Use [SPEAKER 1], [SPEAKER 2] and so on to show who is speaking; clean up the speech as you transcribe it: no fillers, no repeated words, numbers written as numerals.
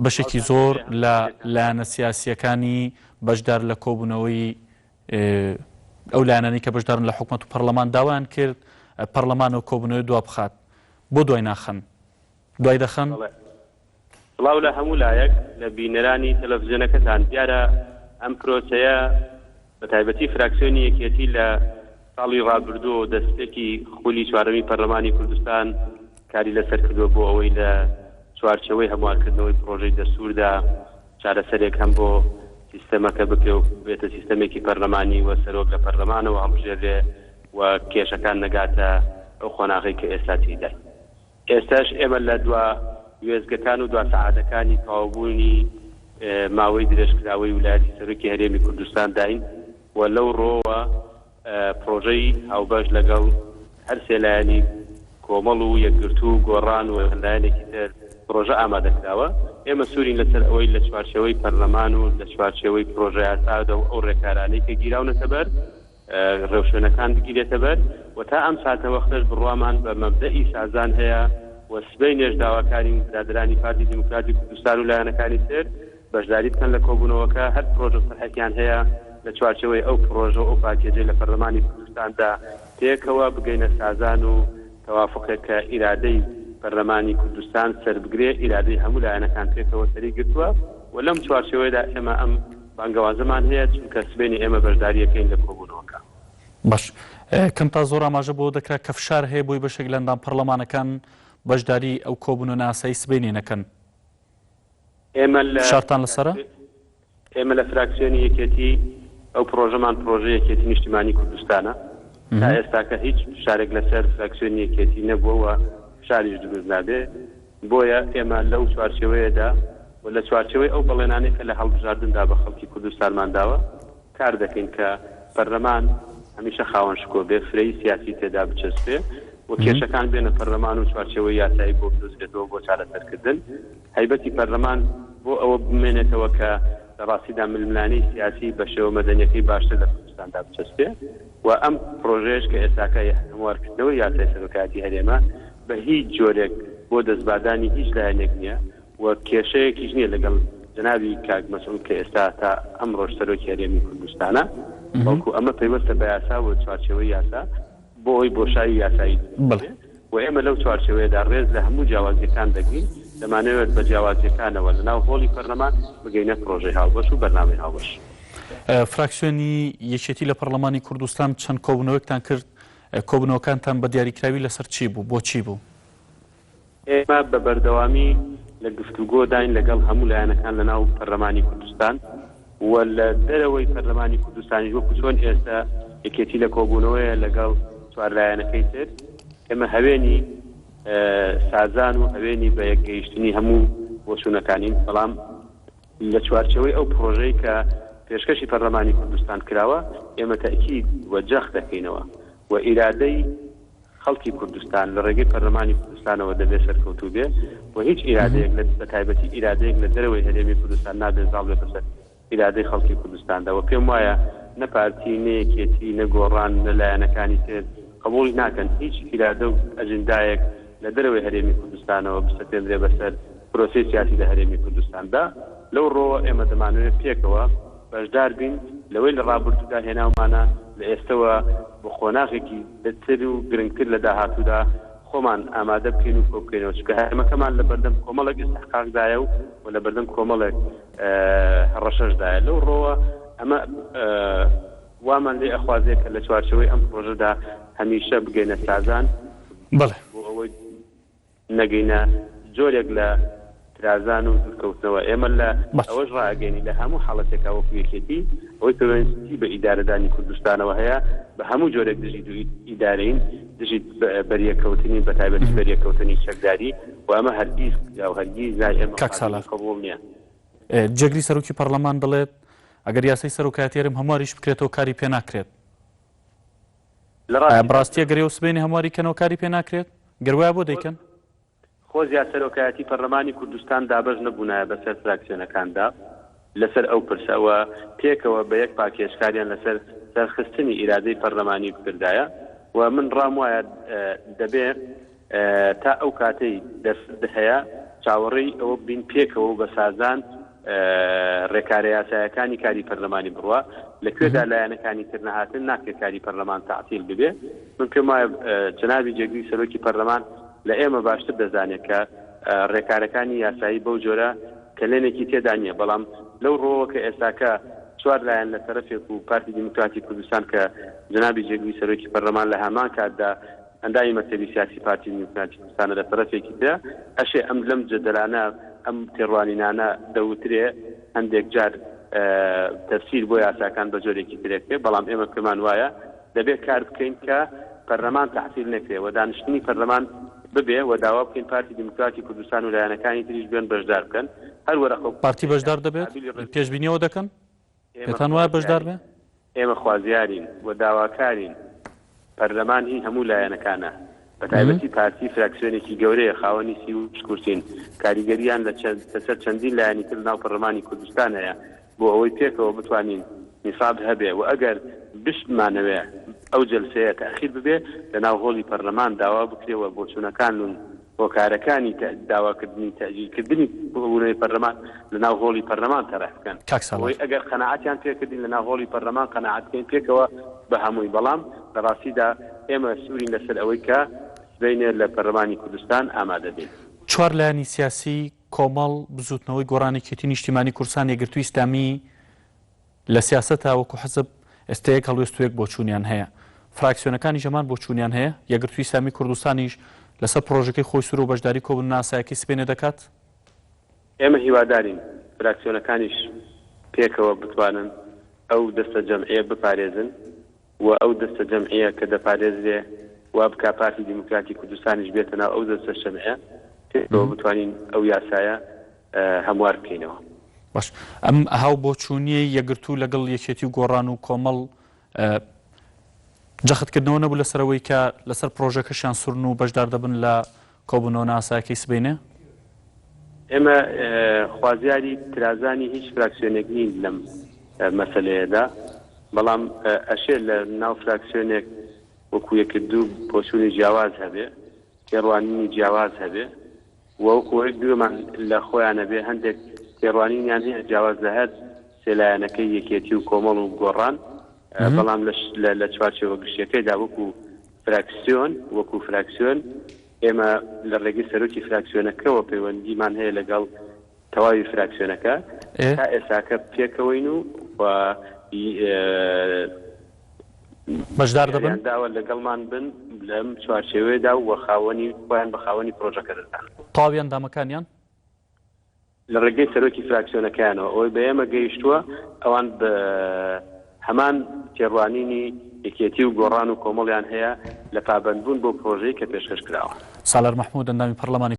[SPEAKER 1] بەشێکی زۆر لە لایەنە سیاسیەکانی بەشدار لە کۆبوونەوەی ئەو لایەنانی کە بەشدارن لە حکوومەت و پەرلەمان داوایان کرد پەرلەمان و کۆبوونەوەی دوا بخات بۆ دوای ناخەن دوای دەخەن
[SPEAKER 2] بڵاو لە هەموو لایەک لە بینەرانی تەلەڤیزیۆنەکەتان دیارە ئەم پرۆسەیە بە تایبەتی فراکسیۆنی یەکێتی لە ساڵی ڕابردووە و دەستێکی خولی چوارەمی پەرلەمانی کوردستان کاری لەسەر کردووە بۆ ئەوەی لە چوارچەوەی هەموارکردنەوەی پرۆژەی دەستوردا چارەسەرێک هەم بۆ سیستەمەکە بکرێ و بێتە سیستەمێکی پەرلەمانی و سەرۆک لە پەرلەمانەوە هەڵبژێرێ و کێشەکان نەگاتە ئەو خۆناغی کە ئێستا تێدای. ئێستاش ئێمە لە دوا وێزگەکان و دوا سەعاتەکانی تەواوبوونی ماوەی درێژکراوەی ویلایەتی سەرۆکی هەرێمی کوردستان داین و لەو ڕۆوە پرۆژەی هاوبەش لەگەڵ هەر سێ لایەنی کۆمەڵ و یەکگرتو و گۆڕان و لایەنێکی تر پرۆژە ئامادەکراوە. ئێمە سوورین لەسەر ئەوەی لە چوارچێوەی پەرلەمان و لە چوارچێوەی پرۆژە یاسادا و ئەو ڕێکارانەی کە گیراونەتە بەر ڕێوشوێنەکان بگیرێتە بەر و تا ئەم ساتە وەختەش بڕوامان بە مەبدەئی سازان هەیە و سبەی نێژداواکانی برادرانی پارتی دیموکراتی کوردستان و لایەنەکانی تر بەشداری بکەن لە کۆبوونەوەکە هەر پرۆژە سەرحەتیان هەیە لە چوارچەوەی ئەو پرۆژە و ئەو پاکێجەی لە پەرلەمانی کوردستاندا تێکەوە بگەینە سازان و تەوافقێک کە ئیرادەی پەرلەمانی کوردستان سەربگرێ ئیرادەی هەموو لایەنەکان پێکەوە سەری گرتووە و لەم چوارچەوەیدا ئێمە ئەم بانگەوازەمان هەیە چونکە سبەینی ئێمە بەشداریەکەین لە کۆبوونەوەکە.
[SPEAKER 1] باش کەم تا زۆر ئاماژە بۆ دەکرا کە فشار هەیە بۆی بەشێک لە ئەندام پەرلەمانەکان بەشداری ئەو کۆبوونە ناسایی سبەینی نەکەن. فشارتان لەسەرە؟
[SPEAKER 2] ئێمە لە فراکسیۆنی یەکێتی ئەو پرۆژەمان پرۆژە یەکێتی نیشتیمانی کوردستانە تا ئێستا کە هیچ فشارێک لەسەر فراکسیۆنی یەکێتی نەبووە فشاریش دروست نابێ بۆیە ئێمە لەو چوارچێوەیەدا و لە چوارچێوەی ئەو بەڵێنانەی کە لە هەڵبژاردندا بە خەڵکی کوردستانمان داوە کار دەکەین کە پەرلەمان هەمیشە خاوەن شکۆ بێ فرەی سیاسی تێدا بچەسپێ و کێشەکان بێنە پەرلەمان و چوارچێوەی یاسایی بۆ بدۆزرێتەوە بۆ چارەسەرکردن هەیبەتی پەرلەمان بۆ ئەوە بمێنێتەوە کە لە ڕاستیدا ململانەی سیاسی بە شێوە مەدەنیەکەی باشتر لە کوردستاندا بچەسپێ و ئەم پرۆژەیەش کە ئێستاکە هەموارکردنەوەی یاسای سەرۆکایەتی هەرێمە بە هیچ جۆرێک بۆ دەستبادانی هیچ لایەنێک نییە و کێشەیەکیش نییە لەگەڵ جنابی کاک مەسعود کە ئێستا تا ئەم ڕۆژ سەرۆکی هەرێمی کوردستانە بەڵکو ئەمە پەیوەستە بە یاسا و چوارچێوەی یاسا بۆ ئەوی بۆشایی یاسایی و ئێمە لەو چوارچێوەیەدا ڕێز لە هەموو جیاوازیەکان دەگرین دەمانەوێت بە جیاوازیەکانەوە لەناو هۆڵی پەرلەمان بگەینە پرۆژەی هاوبەش و بەرنامەی هاوبەش.
[SPEAKER 1] فراکسیۆنی یەکێتی لە پەرلەمانی کوردستان چەند کۆبوونەوەیەکتان کرد کۆبوونەوەکانتان بە دیاریکراوی لەسەر چی بوو بۆ چی بوو؟
[SPEAKER 2] ئێمە بە بەردەوامی لە گفتوگۆ داین لەگەڵ هەموو لایەنەکان لەناو پەرلەمانی کوردستان و لە دەرەوەی پەرلەمانی کوردستانی وەکو چۆن ئێستا یەکێتی لە کۆبوونەوەیە لەگەڵ چوار لایەنەکەی تر ئێمە هەوێنی سازان و هەوێنی بە یەکگەیشتنی هەموو بۆچوونەکانین بەڵام لە چوارچەوەی ئەو پرۆژەی کە پێشکەشی پەرلەمانی کوردستان کراوە ئێمە تەئکید و جەخت دەکەینەوە و ئیرادەی خەڵکی کوردستان لە ڕێگەی پەرلەمانی کوردستانەوە دەبێت سەرکەوتوو بێ و هیچ ئیرادەیەک بە تایبەتی ئیرادەیەک لە دەرەوەی هەرێمی کوردستان نابێت زاڵ بێتە سەر ئیرادەی خەڵکی کوردستاندا و پێم وایە نە پارتی نە یەکێتی نە گۆڕان نە لایەنەکانی تر قبوڵی ناکەن هیچ ئیرادە و ئەجندایەک لە دەرەوەی هەرێمی کوردستانەوە بسەپێنرێ بەسەر پرۆسی سیاسی لە هەرێمی کوردستاندا لەو ڕۆوە ئێمە دەمانوێت پێکەوە بەشدار بین لەوەی لە ڕابردوودا هێناومانە لە ئێستەوە بە خۆناغێکی بەتر و گرنگتر لە داهاتوودا خۆمان ئامادە بکەین و کۆ بکەینەوە چونکە هەرێمەکەمان لە بەردەم کۆمەڵێک ئیستحقاقدایە و لە بەردەم کۆمەڵێک هەڕەشەشدایە لەو ڕۆوە ئەمە وامان لێ ئەخوازێ کە لە چوارچەوەی ئەم پرۆژەدا هەمیشە بگەینە سازان بۆ ئەوەی نەگەینە جۆرێک لە ترازان و دوورکەوتنەوە ئێمە لە ئەوەش ڕائگەینی لە هەموو حاڵەتێکا وەکو یەکێتی ئەوەی پەیوەندی بە ئیدارەدانی کوردستانەوە هەیە بە هەموو جۆرێک دژیت و ئیدارەین دژیت بەریەکەوتنی بە تایبەتی بەریەکەوتنی چەکداری و ئەمە هەرگیز یا هەرگیز لای ئێمە قبوڵ نییە.
[SPEAKER 1] جێگری سەرۆکی پەرلەمان دەڵێت ئەگەر یاسای سەرۆکایەتیێرم هەمواریش بکرێتەوە کاری پێ ناکرێت. بڕاستیە گەرێ و سبەینی هەمواری کەنەوە کاری پێ ناکرێت گەروایە بۆ دەیکەن
[SPEAKER 2] خۆزیا سەرۆکایەتی پەرلەمانی کوردستان دابەش نەبوونایە بەسەر فراکسیۆنەکاندا لەسەر ئەو پرسەوە پێکەوە بە یەک پاکێشکاریان لەسەر سەرخستنی ئیرادەی پەرلەمانی بکردایە و من ڕام وایە دەبێ تا ئەو کاتەی دەست هەیە چاوەڕێی ئەوە بین پێکەوە بە سازان ڕێکارە یاسایەکانی کاری پەرلەمانی بڕوە لەکوێدا لایەنەکانی تر نەهاتن ناکرێت کاری پەرلەمان تەعتیل ببێ. من پێم وایە جەنابی جێگری سەرۆکی پەرلەمان لە ئێمە باشتر دەزانێت کە ڕێکارەکانی یاسایی بەو جۆرە کە لێنێکی تێدا نییە، بەڵام لەو ڕۆوە کە ئێستاکە چوار لایەن لە تەرەفێک و پارتی دیموکراتی کوردستان کە جەنابی جێگری سەرۆکی پەرلەمان لە هەمان کاتدا ئەندامی مەکتەبی سیاسی پارتی دیموکراتی کوردستانە لە تەرەفێکی ترە، ئەشێ ئەم لەم جەدەلانە ئەم تێڕوانینانە دەوترێ هەندێک جار تەفسیر بۆ یاساکان بە جۆرێکی ترێکێ، بەڵام ئێمە پێمان وایە دەبێت کار بکەین کە پەرلەمان تەحسیل نەکرێ و دانیشتنی پەرلەمان ببێ و داوا بکەین پارتی دیموکراتی کوردستان و لایەنەکانی تریش بێن بەشدار بکەن. هەر وەرەخە
[SPEAKER 1] پارتی بەشدار دەبێت پێشبینیەوە دەکەن پێتان وایە بەشدار بێ؟
[SPEAKER 2] ئێمە خوازیارین و داواکارین پەرلەمان هی هەموو لایەنەکانە بە تایبەتی پارتی فراکسیۆنێکی گەورەیە خاوەنی 30 کورسین کاریگەریان لەسەر چەندین لایەنی تر ناو پەرلەمانی کوردستان هەیە بۆ ئەوەی پێکەوە بتوانین نیساب هەبێ و ئەگەر بشتمانەوێ ئەو جەلسەیە تەخیر ببێ لە ناو هۆڵی پەرلەمان داوا بکرێەوە بۆ چوونەکان و هۆکارەکانی داواکردنی تەجیلکردنی بۆبوونەوەی پەرلەمان لە ناو هۆڵی پەرلەمان تەرەح بکەن. ئەگەر قەناعەتیان پێکردین لە ناو هۆڵی پەرلەمان قەناعەتکەین پێکەوە بە هەمووی، بەڵام لە ڕاستیدا ئێمە سوورین لەسەر ئەوەی کە سبەینێ لە پەرلەمانی کوردستان ئامادە بین.
[SPEAKER 1] چوار لایەنی سیاسی کۆمەڵ بزوتنەوەی گۆڕانێکێتی نیشتیمانی کوردستان یەکگرتووی ئیسلامی لە سیاسەتە وەکو حەزب ئێستەیەک هەڵوێستوەیەک بۆ چوونیان هەیە، فراکسیۆنەکانی ژەمان بۆ چوونیان هەیە، یەکگرتووی ئیسلامی کوردستانیش لەسەر پرۆژەکەی خۆی سوور و بەشداری کۆبوون ناسایەکی سبەینێ دەکات.
[SPEAKER 2] ئێمە هیوادارین فراکسیۆنەکانیش پێکەوە بتوانن ئەو دەستە جەمعیە بپارێزن و ئەو دەستە جەمعیە کە دەپارێزرێ و بکا پارتی دیموکراتی کوردستانیش بێتە ناو ئەو دەستە جەمعیە پێکەوە بتوانین ئەو یاسایە هەموار بکەینەوە.
[SPEAKER 1] باش، ئەم هاو بۆ چوونیەی یەکگرتوو لەگەڵ یەکێتی و گۆڕان و کۆمەڵ جەختکردنەوە نەبوو لەسەرەوەی کە لەسەر پرۆژەکەشیان سوورن و بەشدار دەبن لە کۆبوونەوە ناسایەکەی سبەینێ؟
[SPEAKER 2] ئێمە خوازیاری ترازانی هیچ فراکسیۆنێک نین لەم مەسەلەیەدا، بەڵام ئەشێ لە ناو فراکسیۆنێک وەکو یەکردوو پۆچوونی جیاواز هەبێ، تێڕوانینی جیاواز هەبێ و وەکو دوێمان لە خۆیانە بێ هەندێک تێڕوانینیان هەیە جیاواز دەهات سێلایەنەکەی یەکێتی و کۆمەڵ و گۆڕان، بەڵام لە چوارچێوە گشتیەکەیدا وەکو فراکسیۆن ئێمە لە ڕێگەی سەرۆکی فراکسیۆنەکەەوە پەیوەندیمان هەیە لەگەڵ تەواوی فراکسیۆنەکە تا ئێستاکە پێکەوەین و
[SPEAKER 1] بەشدار دەبن
[SPEAKER 2] داوە لەگەڵمان بن لەم چوارچێوەیەدا و خۆیان بە خاوەنی پرۆژەکە دەدان.
[SPEAKER 1] تاویان دامەکانیان
[SPEAKER 2] لە ڕێگەی سەرۆکی فراکسیۆنەکانەوە ئەوەی بە ئێمە گەیشتووە ئەوان بە هەمان تێڕوانینی یەکێتی و گۆڕان و کۆمەڵیان هەیە لە پابەندبوون بۆ پرۆژەی کە پێشکەش کراوە.
[SPEAKER 1] سالار مەحموود ئەندامی پەرلەمانی